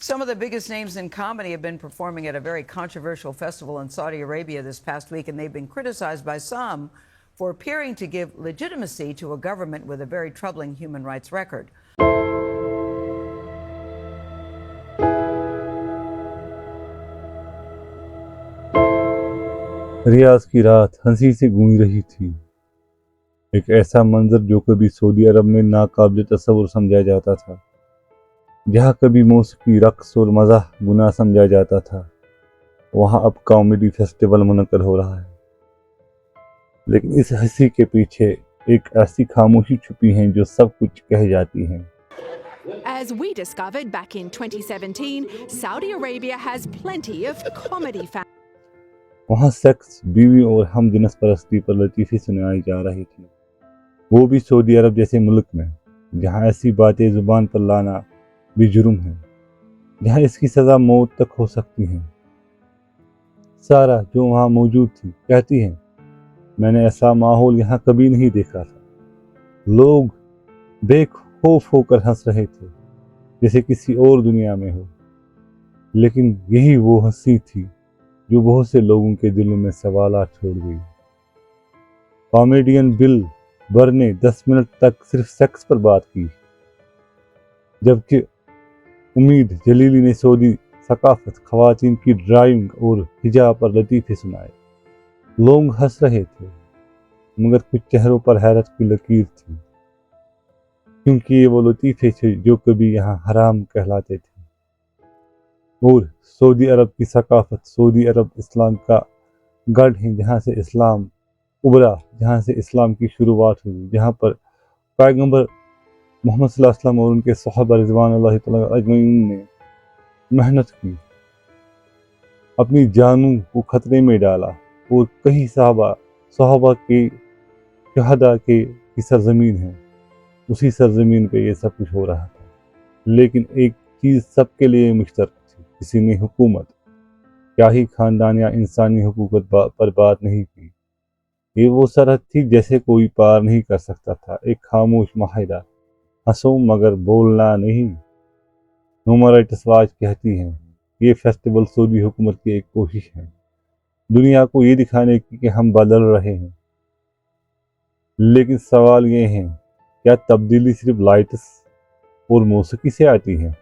Some of the biggest names in comedy have been performing at a very controversial festival in Saudi Arabia this past week, and they've been criticized by some for appearing to give legitimacy to a government with a very troubling human rights record. रियाज की रात हंसी से गूंज रही थी। एक ऐसा मंजर जो कभी सऊदी अरब में नाकाबिल तस्वुर समझा जाता था, जहाँ कभी मौसीकी, रक्स और मज़ाह गुनाह समझा जाता था, वहाँ अब कॉमेडी फेस्टिवल मुनक्कद हो रहा है। लेकिन इस हंसी के पीछे एक ऐसी खामोशी छुपी है जो सब कुछ कह जाती है। As we discovered back in 2017, Saudi Arabia has plenty of comedy fans. वहाँ सेक्स, बीवी और हम जिनस परस्ती पर लतीफ़े सुनाई जा रही थी, वो भी सऊदी अरब जैसे मुल्क में, जहाँ ऐसी बातें ज़ुबान पर लाना भी जुर्म है, जहाँ इसकी सज़ा मौत तक हो सकती है। सारा, जो वहाँ मौजूद थी, कहती है, मैंने ऐसा माहौल यहाँ कभी नहीं देखा था। लोग बेखौफ होकर हंस रहे थे, जैसे किसी और दुनिया में हो। लेकिन यही वो हंसी थी जो बहुत से लोगों के दिलों में सवालात छोड़ गई। कॉमेडियन बिल बर ने 10 मिनट तक सिर्फ सेक्स पर बात की, जबकि उम्मीद जलीली ने सऊदी सकाफत, ख़वातीन की ड्राइविंग और हिजाब पर लतीफ़े सुनाए। लोग हंस रहे थे, मगर कुछ चेहरों पर हैरत की लकीर थी, क्योंकि ये वो लतीफ़े थे जो कभी यहाँ हराम कहलाते थे। और सऊदी अरब की सकाफत, सऊदी अरब इस्लाम का गढ़ है, जहाँ से इस्लाम उभरा, जहाँ से इस्लाम की शुरुआत हुई, जहाँ पर पैगंबर मोहम्मद सल्लल्लाहु अलैहि वसल्लम और उनके सहाबा रिज़वानुल्लाहि तआला अजमईन ने मेहनत की, अपनी जानों को खतरे में डाला, और कई सहाबा के शहदा की सरजमीन है, उसी सरजमीन पे ये सब कुछ हो रहा था। लेकिन एक चीज़ सबके लिए मुश्तरक थी, किसी ने हुकूमत, क्या ही खानदान या इंसानी हुकूकत पर बात नहीं की। ये वो सरहद थी जैसे कोई पार नहीं कर सकता था, एक खामोश माहिदा, हंसो मगर बोलना नहीं। ह्यूमन राइट्स वॉच कहती है, ये फेस्टिवल सऊदी हुकूमत की एक कोशिश है दुनिया को ये दिखाने की कि हम बदल रहे हैं। लेकिन सवाल ये है, क्या तब्दीली सिर्फ लाइट्स और मौसीकी से आती है?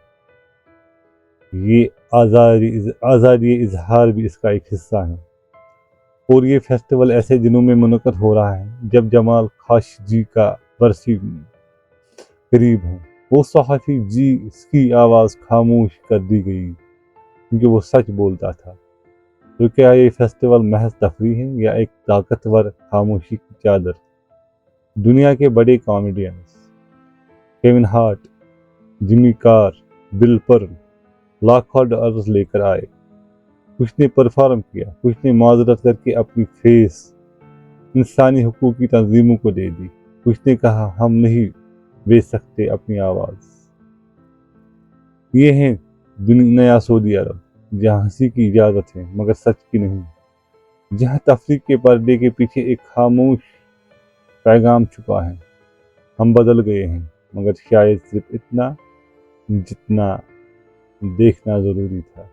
ये आज़ादी इजहार भी इसका एक हिस्सा है। और ये फेस्टिवल ऐसे दिनों में मुनक्कद हो रहा है जब जमाल खाशोगी का बरसी करीब है। वो सहाफ़ी जिसकी आवाज़ खामोश कर दी गई क्योंकि वो सच बोलता था। तो क्या ये फेस्टिवल महज तफरीह है या एक ताकतवर खामोशी की चादर? दुनिया के बड़े comedians Kevin Hart, Jimmy car, bill पर लाखों डॉलर्स लेकर आए। कुछ ने परफॉर्म किया, कुछ ने माजरत करके अपनी फेस इंसानी हुकूक की तंजीमों को दे दी, कुछ ने कहा हम नहीं बेच सकते अपनी आवाज़। ये है नया सऊदी अरब, जहाँ हंसी की इजाज़त है मगर सच की नहीं, जहाँ तफरीक के पर्दे के पीछे एक खामोश पैगाम छुपा है। हम बदल गए हैं, मगर शायद सिर्फ इतना जितना देखना ज़रूरी था।